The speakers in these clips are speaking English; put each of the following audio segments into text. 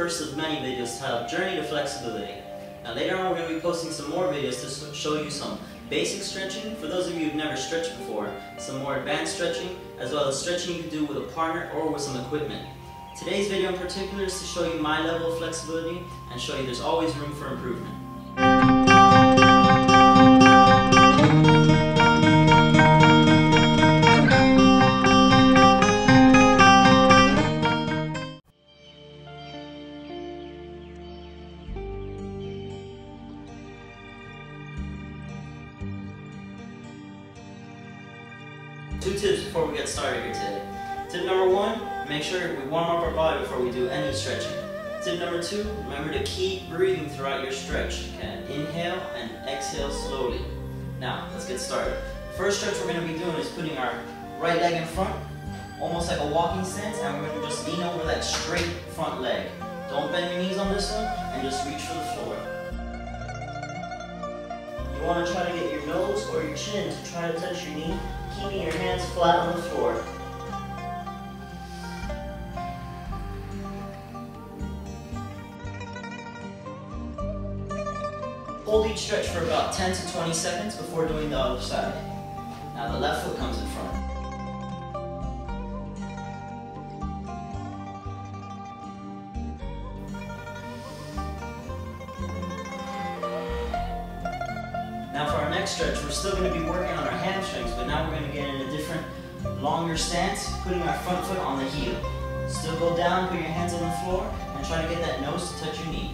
first of many videos titled Journey to Flexibility. Now later on we're going to be posting some more videos to show you some basic stretching for those of you who've never stretched before, some more advanced stretching, as well as stretching you can do with a partner or with some equipment. Today's video in particular is to show you my level of flexibility and show you there's always room for improvement. Two tips before we get started here today. Tip number one, make sure we warm up our body before we do any stretching. Tip number two, remember to keep breathing throughout your stretch. Okay? Inhale and exhale slowly. Now, let's get started. First stretch we're going to be doing is putting our right leg in front, almost like a walking stance, and we're going to just lean over that straight front leg. Don't bend your knees on this one, and just reach for the floor. You want to try to get your nose or your chin to try to touch your knee, keeping your hands flat on the floor. Hold each stretch for about 10 to 20 seconds before doing the other side. Now the left foot comes in front. Now for our next stretch, we're still going to be working on our hamstrings, but now we're going to get in a different, longer stance, putting our front foot on the heel. Still go down, put your hands on the floor, and try to get that nose to touch your knee.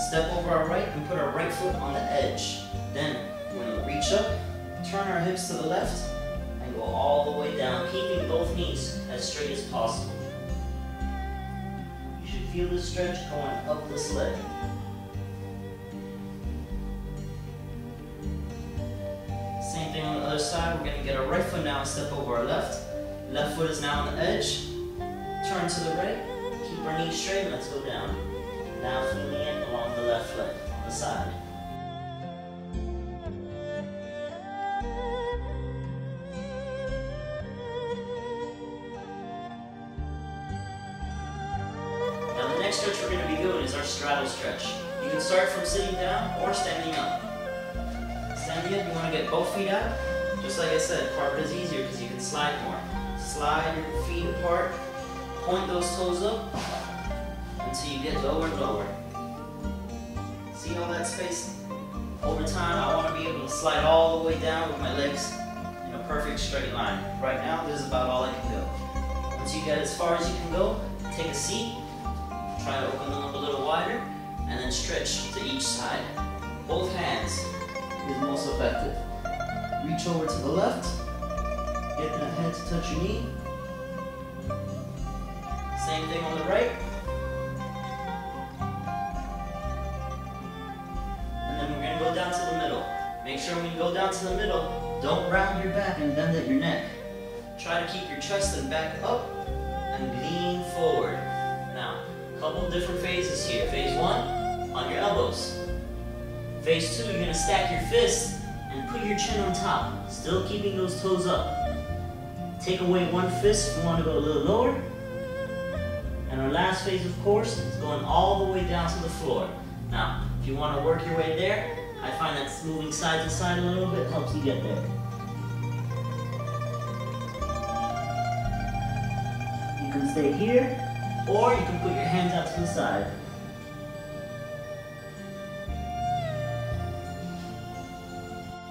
Step over our right and put our right foot on the edge. Then we're going to reach up, turn our hips to the left, and go all the way down, keeping both knees as straight as possible. You should feel the stretch going up this leg. Same thing on the other side. We're going to get our right foot now and step over our left. Left foot is now on the edge. Turn to the right, keep our knees straight, and let's go down. Now feeling in along the left leg on the side. Now the next stretch we're going to be doing is our straddle stretch. You can start from sitting down or standing up. Standing up, you want to get both feet out. Just like I said, carpet is easier because you can slide more. Slide your feet apart, point those toes up until you get lower and lower. See all that space? Over time, I want to be able to slide all the way down with my legs in a perfect straight line. Right now, this is about all I can go. Once you get as far as you can go, take a seat, try to open them up a little wider, and then stretch to each side. Both hands is most effective. Reach over to the left, get that head to touch your knee. Same thing on the right. Go down to the middle. Make sure when you go down to the middle, don't round your back and bend at your neck. Try to keep your chest and back up and lean forward. Now, a couple of different phases here. Phase one, on your elbows. Phase two, you're going to stack your fists and put your chin on top, still keeping those toes up. Take away one fist if you want to go a little lower. And our last phase, of course, is going all the way down to the floor. Now, if you want to work your way there, I find that moving side to side a little bit helps you get there. You can stay here, or you can put your hands out to the side.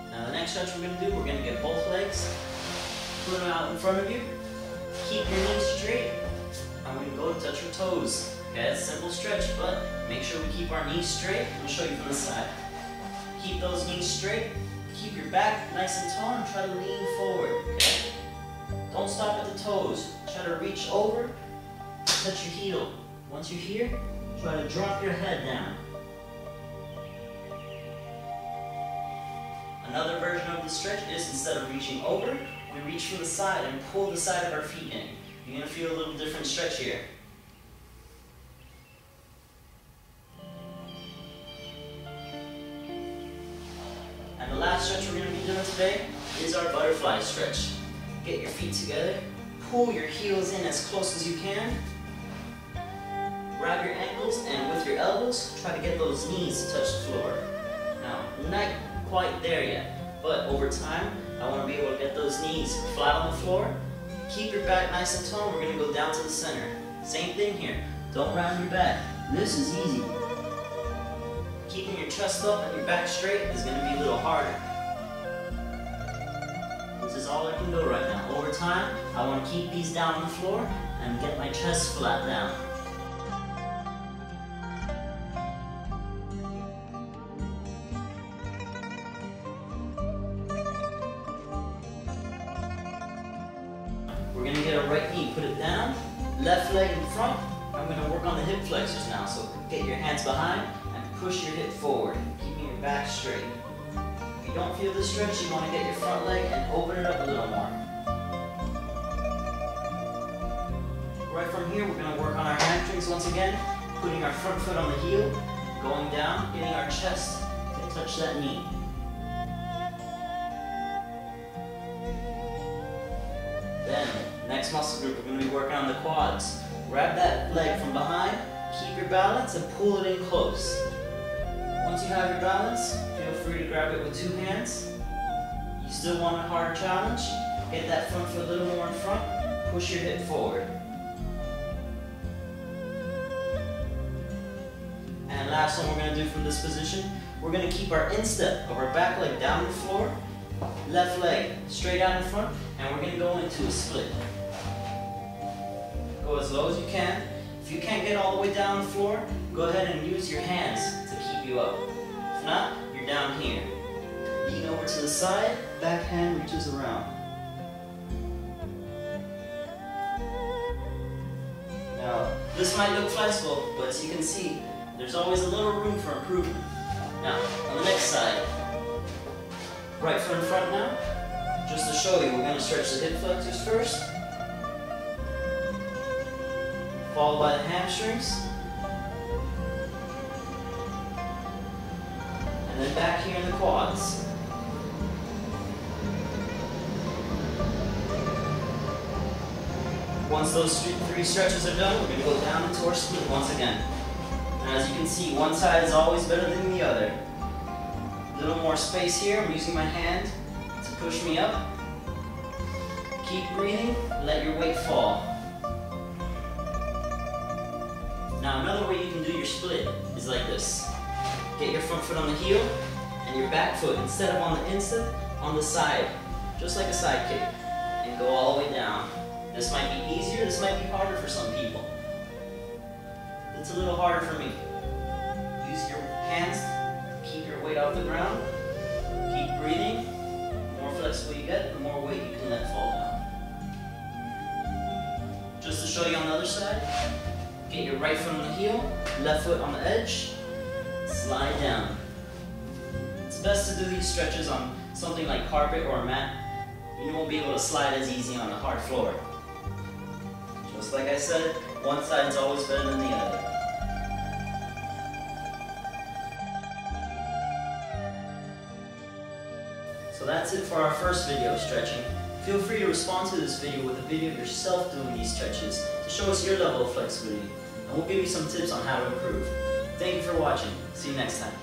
Now the next stretch we're going to do, we're going to get both legs, put them out in front of you, keep your knees straight, and we're going to go to touch your toes. Okay, it's a simple stretch, but make sure we keep our knees straight. I'm going to show you from the side. Keep those knees straight, keep your back nice and tall, and try to lean forward, okay? Don't stop at the toes. Try to reach over, touch your heel. Once you're here, try to drop your head down. Another version of the stretch is instead of reaching over, we reach from the side and pull the side of our feet in. You're going to feel a little different stretch here. stretch we're going to be doing today is our butterfly stretch. Get your feet together, pull your heels in as close as you can, grab your ankles, and with your elbows, try to get those knees to touch the floor. Now, not quite there yet, but over time, I want to be able to get those knees flat on the floor. Keep your back nice and toned. We're going to go down to the center. Same thing here. Don't round your back. This is easy. Keeping your chest up and your back straight is going to be a little harder. This is all I can do right now. Over time, I want to keep these down on the floor and get my chest flat down. We're going to get our right knee, put it down, left leg in front. I'm going to work on the hip flexors now, so get your hands behind and push your hip forward, keeping your back straight. If you don't feel the stretch, you want to get your front leg and open it up a little more. Right from here, we're going to work on our hamstrings once again, putting our front foot on the heel, going down, getting our chest to touch that knee. Then, next muscle group, we're going to be working on the quads. Grab that leg from behind, keep your balance, and pull it in close. Once you have your balance, feel free to grab it with two hands. You still want a harder challenge? Get that front foot a little more in front, push your hip forward. And last one we're going to do from this position, we're going to keep our instep of our back leg down the floor, left leg straight out in front, and we're going to go into a split. Go as low as you can. If you can't get all the way down the floor, go ahead and use your hands to keep you up. If not, you're down here. Lean over to the side, back hand reaches around. Now, this might look flexible, but as you can see, there's always a little room for improvement. Now, on the next side, right foot in front now. Just to show you, we're going to stretch the hip flexors first, followed by the hamstrings, and then back here in the quads. Once those three stretches are done, we're going to go down into our split once again. And as you can see, one side is always better than the other. A little more space here. I'm using my hand to push me up. Keep breathing, let your weight fall. Now another way you can do your split is like this. Get your front foot on the heel and your back foot, instead of on the instep, on the side, just like a side kick, and go all the way down. This might be easier, this might be harder for some people. It's a little harder for me. Use your hands to keep your weight off the ground. Keep breathing. The more flexible you get, the more weight you can let fall down. Just to show you on the other side, get your right foot on the heel, left foot on the edge, slide down. It's best to do these stretches on something like carpet or a mat. You won't be able to slide as easy on a hard floor. Just like I said, one side is always better than the other. So that's it for our first video of stretching. Feel free to respond to this video with a video of yourself doing these stretches to show us your level of flexibility, and we'll give you some tips on how to improve. Thank you for watching. See you next time.